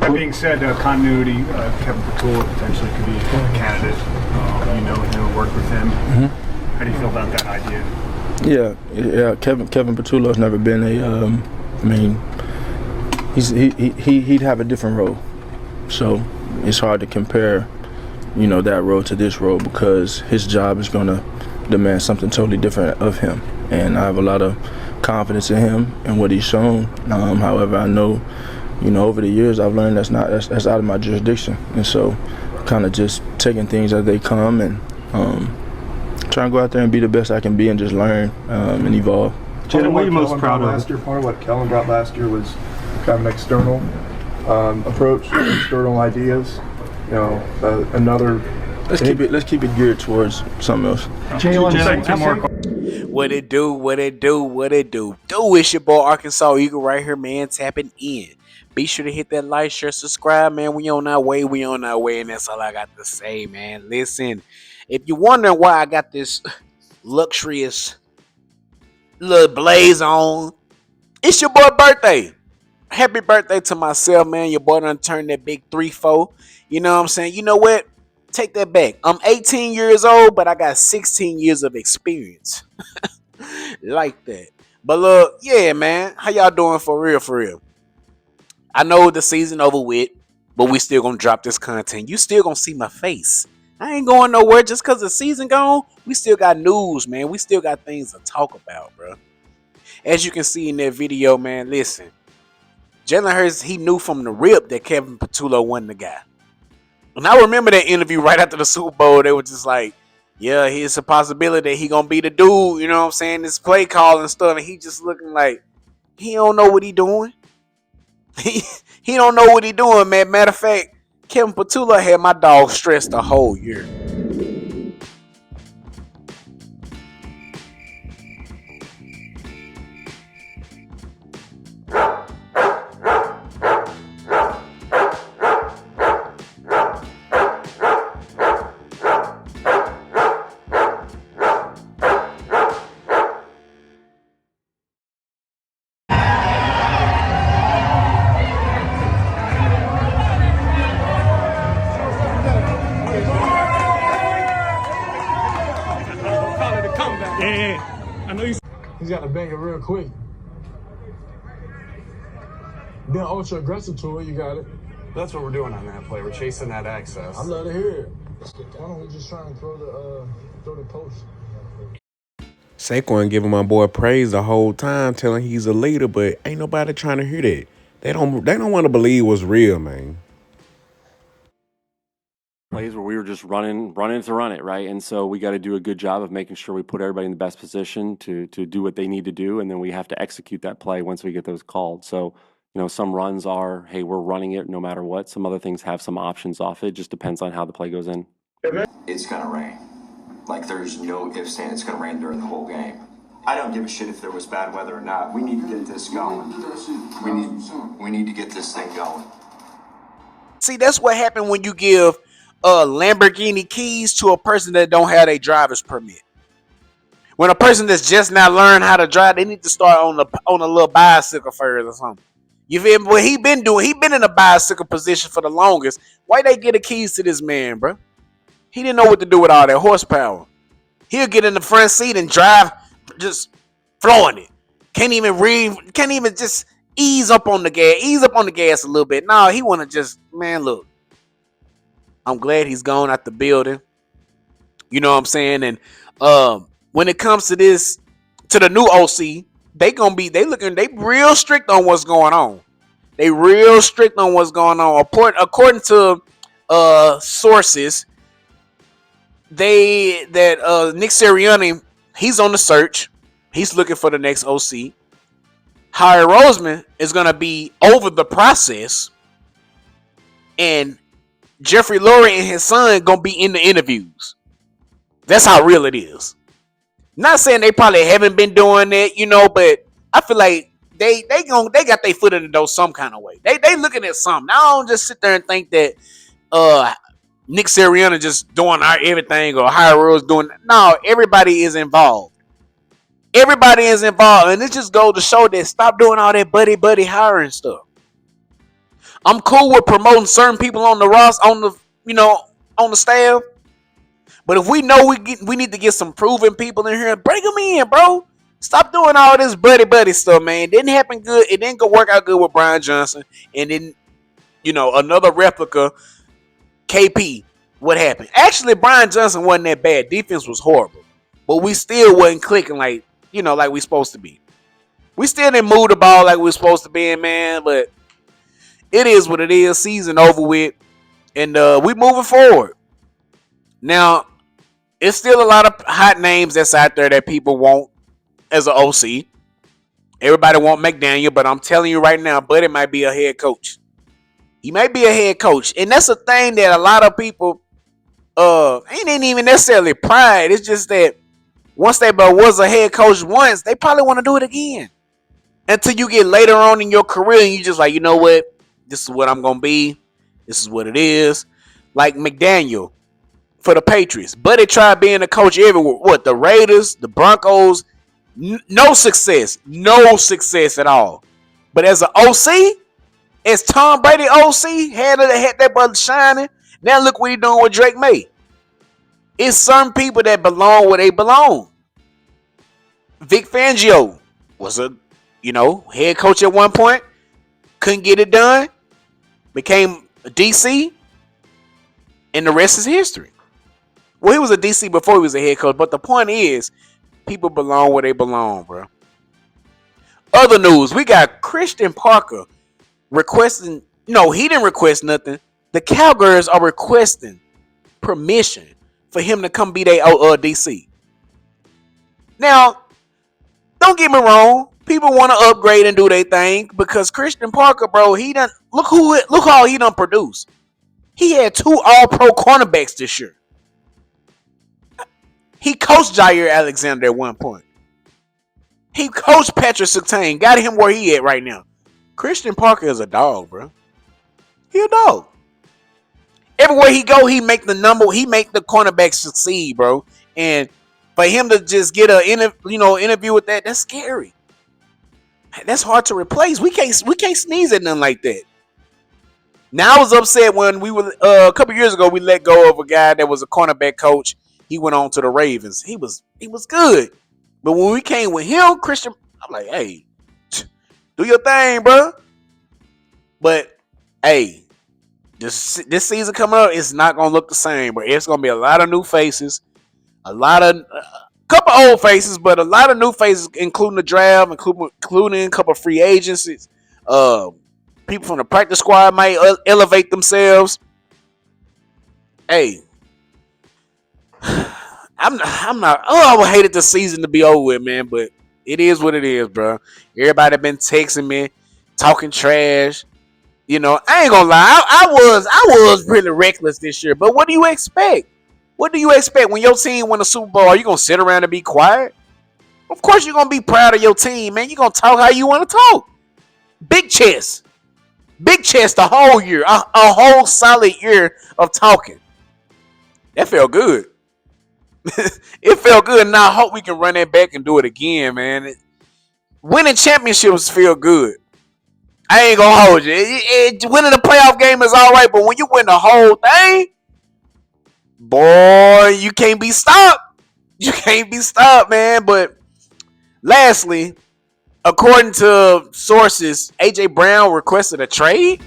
That being said, continuity, Kevin Patula potentially could be a candidate. Worked with him. Mm-hmm. How do you feel about that idea? Yeah. Kevin Patullo's never been he'd have a different role, so it's hard to compare, that role to this role because his job is going to demand something totally different of him, and I have a lot of confidence in him and what he's shown. However, I know, over the years I've learned that's out of my jurisdiction, and so kind of just taking things as they come and trying to go out there and be the best I can be and just learn and evolve. What are you most proud of? Last year, part of what Kellen brought last year was kind of an external approach, external ideas. Another. Let's keep it geared towards something else. What it do? It's your boy Arkansas Eagle right here, man, tapping in. Be sure to hit that like, share, subscribe, man. We on our way, and that's all I got to say, man. Listen, if you're wondering why I got this luxurious little blaze on, it's your boy birthday. Happy birthday to myself, man. Your boy done turned that big 3-4. You know what I'm saying? You know what? Take that back. I'm 18 years old, but I got 16 years of experience. Like that. But look, yeah, man. How y'all doing for real? I know the season over with, but we still gonna drop this content. You still gonna see my face. I ain't going nowhere just because the season gone. We still got news, man. We still got things to talk about, bro. As you can see in that video, man, listen. Jalen Hurts, he knew from the rip that Kevin Patullo wasn't the guy. And I remember that interview right after the Super Bowl. They were just like, yeah, here's a possibility that he gonna be the dude, you know what I'm saying? This play call and stuff. And he just looking like he don't know what he doing. He don't know what he doing, man. Matter of fact, Kevin Patullo had my dog stressed the whole year. He's got to bang it real quick. Being ultra aggressive to it, you got it. That's what we're doing on that play. We're chasing that access. I love to hear it. Why don't we just try and throw the post? Saquon giving my boy praise the whole time, telling he's a leader, but ain't nobody trying to hear that. They don't want to believe what's real, man. Plays where we were just running to run it, right? And so we got to do a good job of making sure we put everybody in the best position to do what they need to do, and then we have to execute that play once we get those called. So, some runs are, hey, we're running it no matter what. Some other things have some options off it. Just depends on how the play goes in. It's going to rain. Like, there's no ifs, and it's going to rain during the whole game. I don't give a shit if there was bad weather or not. We need to get this going. We need to get this thing going. See, that's what happened when you give Lamborghini keys to a person that don't have a driver's permit. When a person that's just now learned how to drive, they need to start on a little bicycle first or something. You feel me? What he been doing? He been in a bicycle position for the longest. Why they get the keys to this man, bro? He didn't know what to do with all that horsepower. He'll get in the front seat and drive, just flowing it. Can't even just ease up on the gas a little bit. No, he want to just, man, look. I'm glad he's gone out the building. You know what I'm saying? And when it comes to the new OC, they real strict on what's going on. They real strict on what's going on. According to sources, Nick Sirianni, he's on the search. He's looking for the next OC. Howie Roseman is gonna be over the process, and Jeffrey Lurie and his son gonna be in the interviews. That's how real it is. Not saying they probably haven't been doing it, but I feel like they got their foot in the door some kind of way. They looking at something. I don't just sit there and think that Nick Sirianni just doing everything or Howie Rose doing. No, everybody is involved. Everybody is involved, and it just goes to show that stop doing all that buddy hiring stuff. I'm cool with promoting certain people on the roster, on the staff. But if we know we need to get some proven people in here, bring them in, bro. Stop doing all this buddy stuff, man. Didn't happen good. It didn't go work out good with Brian Johnson. And then, another replica, KP. What happened? Actually, Brian Johnson wasn't that bad. Defense was horrible. But we still wasn't clicking like we supposed to be. We still didn't move the ball like we were supposed to be in, man. But it is what it is. Season over with. And we moving forward. Now, it's still a lot of hot names that's out there that people want as an OC. Everybody want McDaniel, but I'm telling you right now, Buddy might be a head coach. He might be a head coach. And that's a thing that a lot of people ain't even necessarily pride. It's just that once they was a head coach once, they probably want to do it again. Until you get later on in your career and you just like, you know what? This is what I'm going to be. This is what it is. Like McDaniel for the Patriots. Buddy tried being a coach everywhere. What? The Raiders, the Broncos. No success. No success at all. But as an OC, as Tom Brady OC, had that brother shining. Now look what he's doing with Drake May. It's some people that belong where they belong. Vic Fangio was a, head coach at one point. Couldn't get it done. Became a DC. And the rest is history. Well, he was a DC before he was a head coach. But the point is, people belong where they belong, bro. Other news, we got Christian Parker requesting. No, he didn't request nothing. The Cowgirls are requesting permission for him to come be their DC. Now, don't get me wrong. People want to upgrade and do their thing because Christian Parker, bro, he done look how he done produced. He had 2 All-Pro cornerbacks this year. He coached Jair Alexander at one point. He coached Patrick Surtain, got him where he at right now. Christian Parker is a dog, bro. He a dog. Everywhere he go, he make the cornerback succeed, bro. And for him to just get an interview with that's scary. That's hard to replace. We can't sneeze at nothing like that. Now I was upset when we were a couple years ago. We let go of a guy that was a cornerback coach. He went on to the Ravens. He was good, but when we came with him, Christian, I'm like, hey, do your thing, bro. But hey, this season coming up, it's not gonna look the same, but it's gonna be a lot of new faces, a couple old faces, but a lot of new faces, including the draft, including a couple free agencies. People from the practice squad might elevate themselves. Hey, I'm not. Oh, I would hate it this season to be over with, man. But it is what it is, bro. Everybody been texting me, talking trash. I ain't gonna lie. I was really reckless this year. But what do you expect? What do you expect when your team win a Super Bowl? Are you gonna sit around and be quiet? Of course you're gonna be proud of your team, man. You're gonna talk how you want to talk. Big chest the whole year, a whole solid year of talking. That felt good. It felt good, and I hope we can run that back and do it again, man. Winning championships feel good. I ain't gonna hold you. Winning the playoff game is all right, but when you win the whole thing, boy, you can't be stopped. You can't be stopped, man. But lastly, according to sources, AJ Brown requested a trade.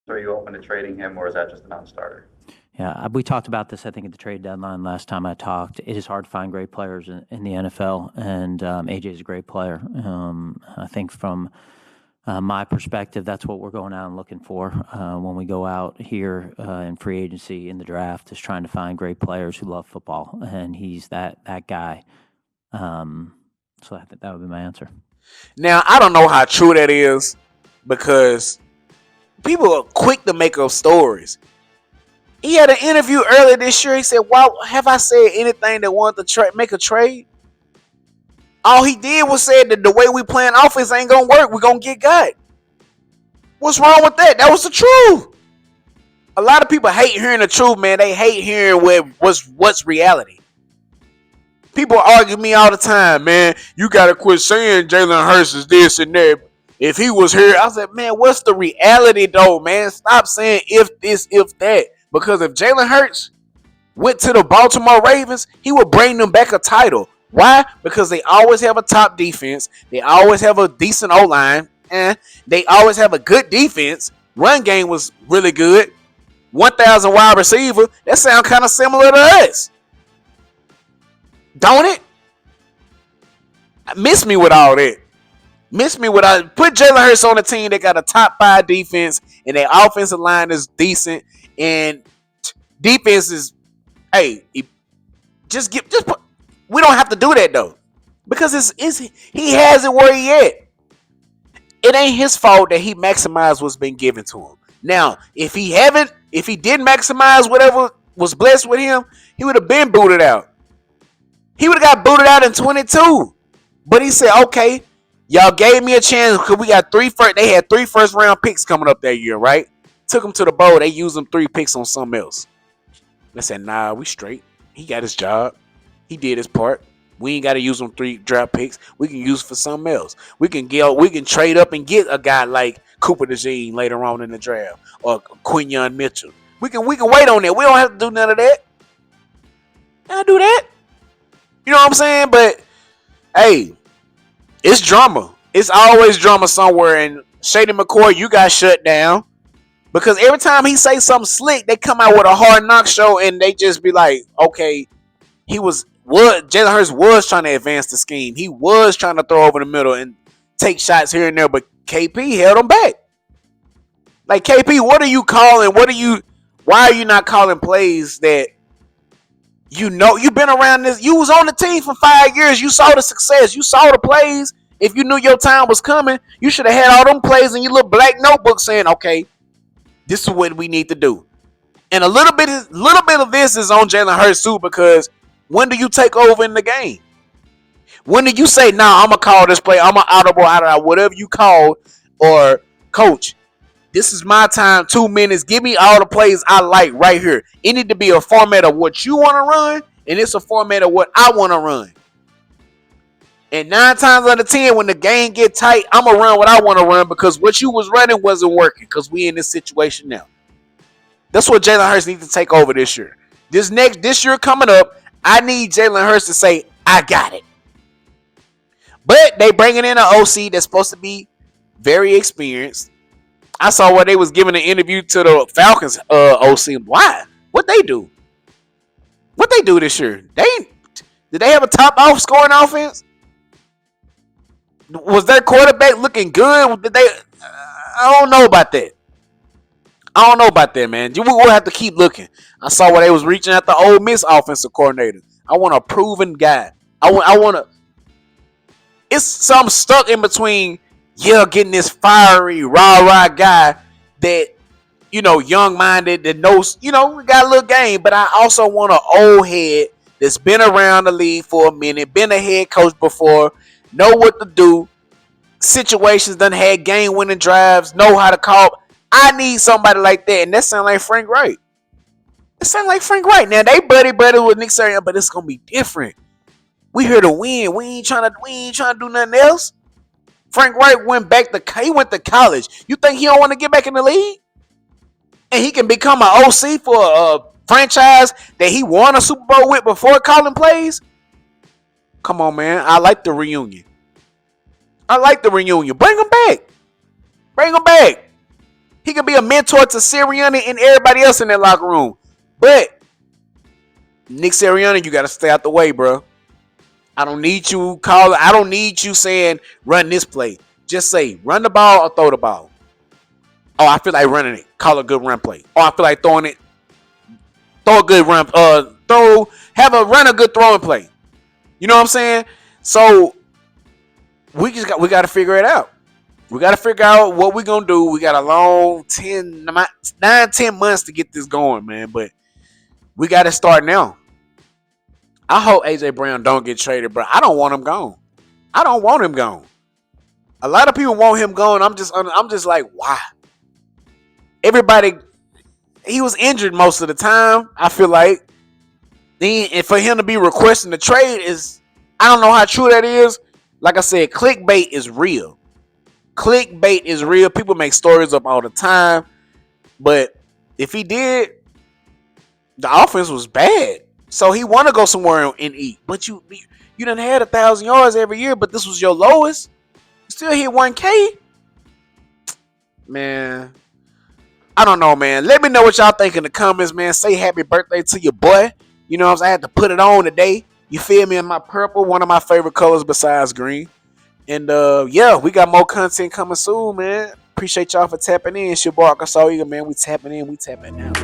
Are you open to trading him, or is that just a non-starter? Yeah, we talked about this, I think, at the trade deadline last time I talked. It is hard to find great players in the NFL, and AJ is a great player. I think from my perspective, that's what we're going out and looking for when we go out here in free agency in the draft, is trying to find great players who love football, and he's that guy. So I think that would be my answer. Now, I don't know how true that is because people are quick to make up stories. He had an interview earlier this year. He said, "Why have I said anything that wanted to make a trade?" All he did was say that the way we playing offense ain't gonna work. We're gonna get gut. What's wrong with that? That was the truth. A lot of people hate hearing the truth, man. They hate hearing what's reality. People argue me all the time, man. You gotta quit saying Jalen Hurts is this and that. If he was here, I said, man, what's the reality though, man? Stop saying if this, if that. Because if Jalen Hurts went to the Baltimore Ravens, he would bring them back a title. Why? Because they always have a top defense. They always have a decent O-line. They always have a good defense. Run game was really good. 1,000 wide receiver. That sounds kind of similar to us. Don't it? Miss me with all that. Put Jalen Hurts on a team that got a top 5 defense and their offensive line is decent and defense is, hey, we don't have to do that though, because he has it where he at. It ain't his fault that he maximized what's been given to him. Now, if he did maximize whatever was blessed with him, he would have been booted out. He would have got booted out in 22. But he said, okay, y'all gave me a chance because we got they had 3 first round picks coming up that year, right? Took them to the bowl. They used them 3 picks on something else. They said, nah, we straight. He got his job. He did his part. We ain't got to use them 3 draft picks. We can use for something else. We can trade up and get a guy like Cooper DeJean later on in the draft or Quinyon Mitchell. We can wait on that. We don't have to do none of that. I'll do that. You know what I'm saying? But hey, it's drama. It's always drama somewhere. And Shady McCoy, you got shut down because every time he say something slick, they come out with a hard knock show and they just be like, okay, Jalen Hurts was trying to advance the scheme. He was trying to throw over the middle and take shots here and there, but KP held him back. Like, KP, what are you calling? Why are you not calling plays that you've been around this? You was on the team for 5 years. You saw the success. You saw the plays. If you knew your time was coming, you should have had all them plays in your little black notebook saying, okay, this is what we need to do. And a little bit of this is on Jalen Hurts too, because when do you take over in the game? When do you say, nah, I'm going to call this play. I'm going to audible out of whatever you call, or coach, this is my time, 2 minutes. Give me all the plays I like right here. It need to be a format of what you want to run, and it's a format of what I want to run. And 9 times out of 10, when the game get tight, I'm going to run what I want to run because what you was running wasn't working because we in this situation now. That's what Jalen Hurts needs to take over this year. This year coming up, I need Jalen Hurts to say, I got it. But they bringing in an OC that's supposed to be very experienced. I saw where they was giving an interview to the Falcons OC. Why? What they do? What they do this year? Did they have a top off scoring offense? Was their quarterback looking good? I don't know about that. Man. We'll have to keep looking. I saw where they was reaching out the Ole Miss offensive coordinator. I want a proven guy. I want to. It's some stuck in between. Getting this fiery rah guy that young-minded that knows we got a little game. But I also want an old head that's been around the league for a minute, been a head coach before, know what to do. Situations done had game-winning drives, know how to call. I need somebody like that, and that sounds like Frank Wright. Now they buddy with Nick Sirianni, but it's gonna be different. We here to win. We ain't trying to do nothing else. Frank Wright went to college. You think he don't want to get back in the league? And he can become an OC for a franchise that he won a Super Bowl with before calling plays? Come on, man. I like the reunion. Bring him back. He could be a mentor to Sirianni and everybody else in that locker room. But Nick Sirianni, you got to stay out the way, bro. I don't need you saying run this play. Just say run the ball or throw the ball. Oh, I feel like running it. Call a good run play. Oh, I feel like throwing it. Throw a good run. Run a good throwing play. You know what I'm saying? So we got to figure it out. We got to figure out what we're going to do. We got a long 10 months to get this going, man. But we got to start now. I hope AJ Brown don't get traded, bro. I don't want him gone. A lot of people want him gone. I'm just like, why? Everybody, he was injured most of the time, I feel like. Then, and for him to be requesting the trade is, I don't know how true that is. Like I said, clickbait is real. Clickbait is real. People make stories up all the time. But if he did, the offense was bad. So he want to go somewhere and eat. But you done had 1,000 yards every year, but this was your lowest. You still hit 1K? Man, I don't know, man. Let me know what y'all think in the comments, man. Say happy birthday to your boy. You know what I'm saying? I had to put it on today. You feel me? In my purple, one of my favorite colors besides green. And yeah, we got more content coming soon, man. Appreciate y'all for tapping in. It's your boy ArkansasEagle, man. We tapping in, we tapping out.